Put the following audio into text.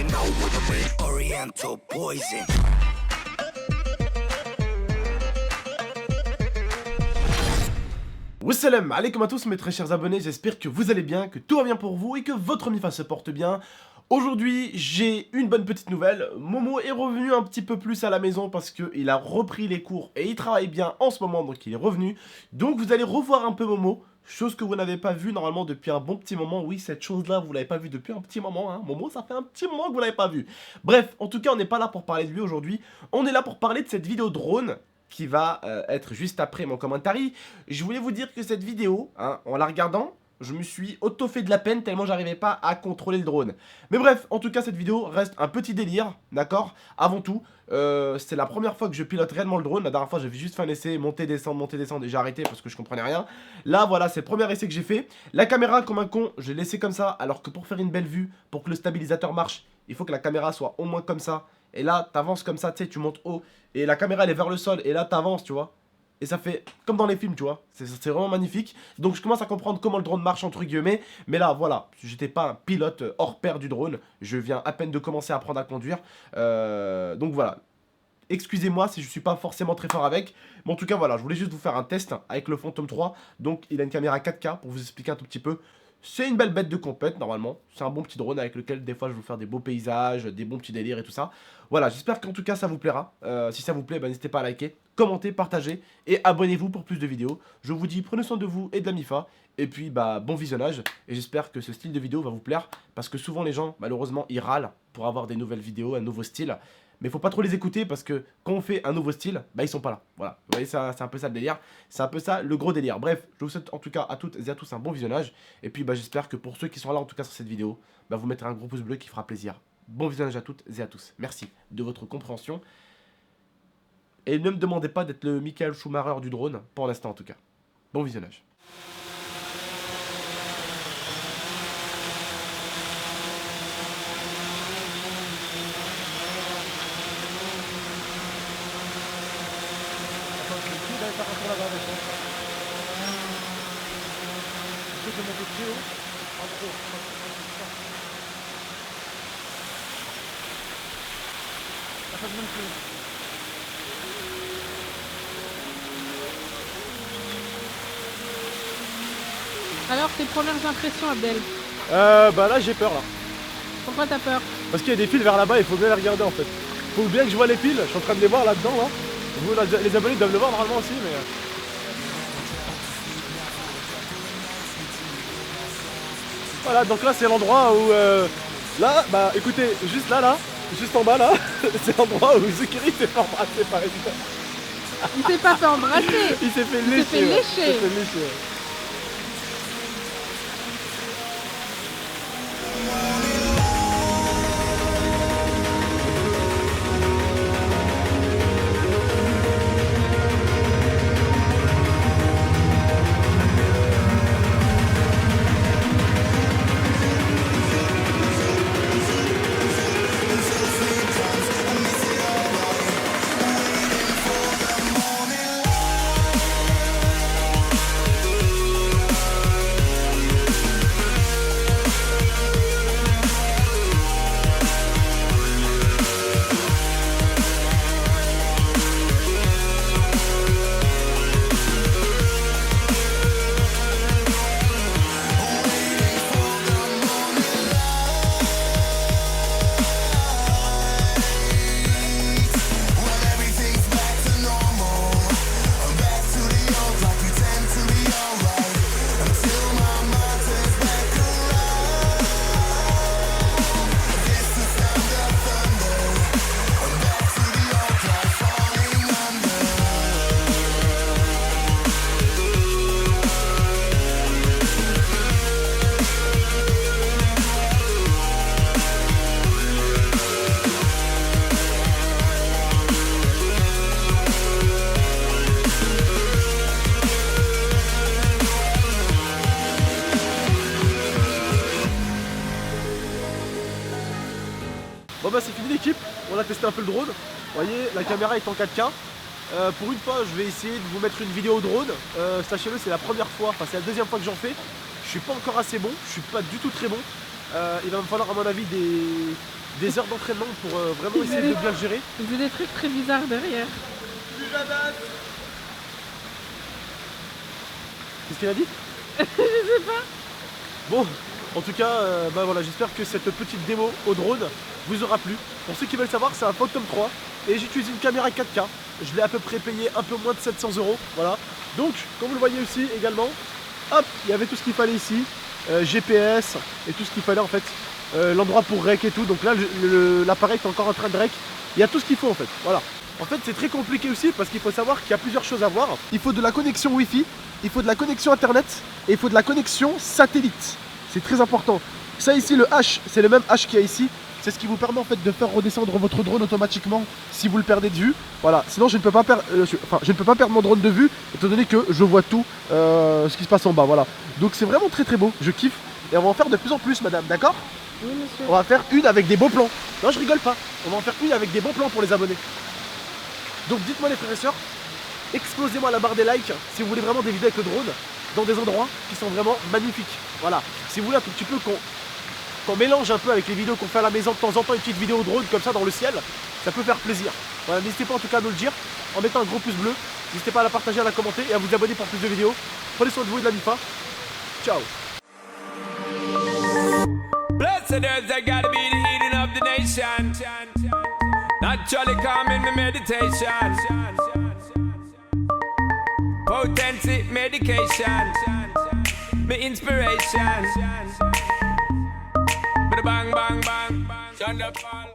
you know what I'm with. Oriental poison. Wassalam alaikum à tous mes très chers abonnés, j'espère que vous allez bien, que tout va bien pour vous et que votre Mifa se porte bien. Aujourd'hui, j'ai une bonne petite nouvelle. Momo est revenu un petit peu plus à la maison parce qu'il a repris les cours et il travaille bien en ce moment, donc il est revenu. Donc vous allez revoir un peu Momo, chose que vous n'avez pas vue normalement depuis un bon petit moment. Oui, cette chose-là, vous l'avez pas vue depuis un petit moment, hein. Momo, ça fait un petit moment que vous l'avez pas vu. Bref, en tout cas, on n'est pas là pour parler de lui aujourd'hui. On est là pour parler de cette vidéo drone qui va être juste après mon commentaire. Je voulais vous dire que cette vidéo, hein, en la regardant, je me suis auto-fait de la peine tellement j'arrivais pas à contrôler le drone. Mais bref, en tout cas cette vidéo reste un petit délire, d'accord. Avant tout, c'est la première fois que je pilote réellement le drone. La dernière fois j'avais juste fait un essai, monter, descendre, et j'ai arrêté parce que je comprenais rien. Là voilà, c'est le premier essai que j'ai fait. La caméra comme un con, je l'ai laissé comme ça, alors que pour faire une belle vue, pour que le stabilisateur marche, il faut que la caméra soit au moins comme ça. Et là, t'avances comme ça, tu sais, tu montes haut. Et la caméra, elle est vers le sol. Et là, t'avances, tu vois. Et ça fait comme dans les films, tu vois. C'est vraiment magnifique. Donc, je commence à comprendre comment le drone marche, entre guillemets. Mais là, voilà. J'étais pas un pilote hors pair du drone. Je viens à peine de commencer à apprendre à conduire. Donc, voilà. Excusez-moi si je suis pas forcément très fort avec. Mais en tout cas, voilà. Je voulais juste vous faire un test avec le Phantom 3. Donc, il a une caméra 4K pour vous expliquer un tout petit peu. C'est une belle bête de compète normalement, c'est un bon petit drone avec lequel des fois je vais vous faire des beaux paysages, des bons petits délires et tout ça. Voilà, j'espère qu'en tout cas ça vous plaira. Si ça vous plaît, n'hésitez pas à liker, commenter, partager et abonnez-vous pour plus de vidéos. Je vous dis prenez soin de vous et de la Mifa. Et puis bon visionnage et j'espère que ce style de vidéo va vous plaire. Parce que souvent les gens malheureusement ils râlent pour avoir des nouvelles vidéos, un nouveau style. Mais faut pas trop les écouter parce que quand on fait un nouveau style, ils sont pas là. Voilà, vous voyez, c'est un peu ça le délire. C'est un peu ça le gros délire. Bref, je vous souhaite en tout cas à toutes et à tous un bon visionnage. Et puis j'espère que pour ceux qui sont là en tout cas sur cette vidéo, vous mettrez un gros pouce bleu qui fera plaisir. Bon visionnage à toutes et à tous. Merci de votre compréhension. Et ne me demandez pas d'être le Michael Schumacher du drone, pour l'instant en tout cas. Bon visionnage. Par rapport là-bas avec moi. Je vais monter très haut. En gros. La phase même plus. Alors, tes premières impressions, Abdel? Là j'ai peur là. Pourquoi t'as peur? Parce qu'il y a des fils vers là-bas, il faut bien les regarder en fait. Faut bien que je vois les fils, je suis en train de les voir là-dedans là. Vous, les abonnés doivent le voir normalement aussi, mais... Voilà, donc là c'est l'endroit où... Là, écoutez, juste là, juste en bas là, c'est l'endroit où Zukiri s'est fait embrasser par exemple. Il s'est pas fait embrasser. Il s'est fait lécher. Il s'est fait lécher. Bon c'est fini l'équipe, on a testé un peu le drone. Vous voyez, la caméra est en 4K. Pour une fois, je vais essayer de vous mettre une vidéo drone. Sachez-le, c'est la première fois, enfin c'est la deuxième fois que j'en fais. Je suis pas encore assez bon, je suis pas du tout très bon. Il va me falloir à mon avis des des heures d'entraînement pour vraiment essayer de bien le gérer. Il faisait des trucs très bizarres derrière. Qu'est-ce qu'il a dit? Je sais pas. Bon, en tout cas, bah voilà, j'espère que cette petite démo au drone vous aura plu. Pour ceux qui veulent savoir, c'est un Phantom 3 et j'utilise une caméra 4K. Je l'ai à peu près payé un peu moins de 700 €. Voilà. Donc, comme vous le voyez aussi également, hop, il y avait tout ce qu'il fallait ici, GPS et tout ce qu'il fallait en fait, l'endroit pour rec et tout. Donc là, l'appareil est encore en train de rec. Il y a tout ce qu'il faut en fait. Voilà. En fait, c'est très compliqué aussi parce qu'il faut savoir qu'il y a plusieurs choses à voir. Il faut de la connexion Wi-Fi, il faut de la connexion Internet et il faut de la connexion satellite. C'est très important. Ça ici, le H, c'est le même H qu'il y a ici. C'est ce qui vous permet en fait de faire redescendre votre drone automatiquement si vous le perdez de vue. Voilà, sinon je ne peux pas perdre, je ne peux pas perdre mon drone de vue étant donné que je vois tout ce qui se passe en bas. Voilà. Donc c'est vraiment très très beau, je kiffe. Et on va en faire de plus en plus, madame, d'accord? Oui, monsieur. On va faire une avec des beaux plans. Non, je rigole pas. On va en faire une avec des bons plans pour les abonnés. Donc dites-moi les frères et sœurs, explosez-moi la barre des likes si vous voulez vraiment des vidéos avec le drone dans des endroits qui sont vraiment magnifiques. Voilà. Si vous voulez un tout petit peu qu'on mélange un peu avec les vidéos qu'on fait à la maison de temps en temps, une petite vidéo drone comme ça dans le ciel, ça peut faire plaisir. Voilà, n'hésitez pas en tout cas à nous le dire en mettant un gros pouce bleu. N'hésitez pas à la partager, à la commenter et à vous abonner pour plus de vidéos. Prenez soin de vous et de la MIFA. Ciao. Blessed earth, I gotta be the healing of the nation. Naturally calming the meditation. Potency medication. My inspiration. Bang, bang, bang. Thunderfall.